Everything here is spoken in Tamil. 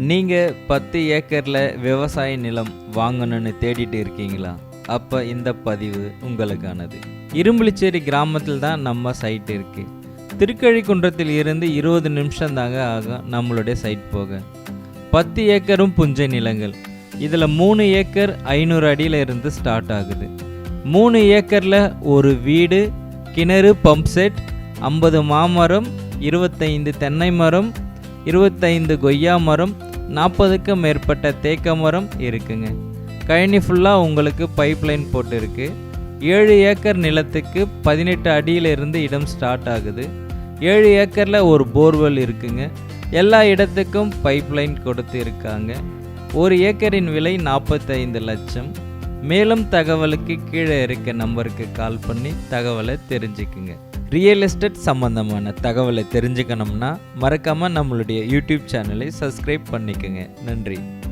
நீங்கள் 10 ஏக்கரில் விவசாய நிலம் வாங்கணும்னு தேடிட்டு இருக்கீங்களா? அப்போ இந்த பதிவு உங்களுக்கானது. இரும்புலிச்சேரி கிராமத்தில் தான் நம்ம சைட் இருக்குது. திருக்கழிக்குன்றத்தில் இருந்து 20 நிமிஷம் தாங்க ஆகும் நம்மளுடைய சைட் போக. 10 ஏக்கரும் புஞ்சை நிலங்கள். இதில் 3 ஏக்கர் 500 அடியில் இருந்து ஸ்டார்ட் ஆகுது. 3 ஏக்கரில் ஒரு வீடு, கிணறு, பம்ப் செட், 50 மாமரம், 25 தென்னை மரம், 25 கொய்யா மரம், 40க்கும் மேற்பட்ட தேக்க மரம் இருக்குங்க. கழனி ஃபுல்லாக உங்களுக்கு பைப்லைன் போட்டு இருக்கு. 7 ஏக்கர் நிலத்துக்கு 18 அடியிலிருந்து இடம் ஸ்டார்ட் ஆகுது. 7 ஏக்கரில் ஒரு போர்வெல் இருக்குங்க. எல்லா இடத்துக்கும் பைப்லைன் கொடுத்து இருக்காங்க. ஒரு ஏக்கரின் விலை 45 லட்சம். மேலும் தகவலுக்கு கீழே இருக்க நம்பருக்கு கால் பண்ணி தகவலை தெரிஞ்சுக்குங்க. ரியல் எஸ்டேட் சம்பந்தமான தகவலை தெரிஞ்சுக்கணும்னா மறக்காமல் நம்மளுடைய யூடியூப் சேனலை சப்ஸ்கிரைப் பண்ணிக்கோங்க. நன்றி.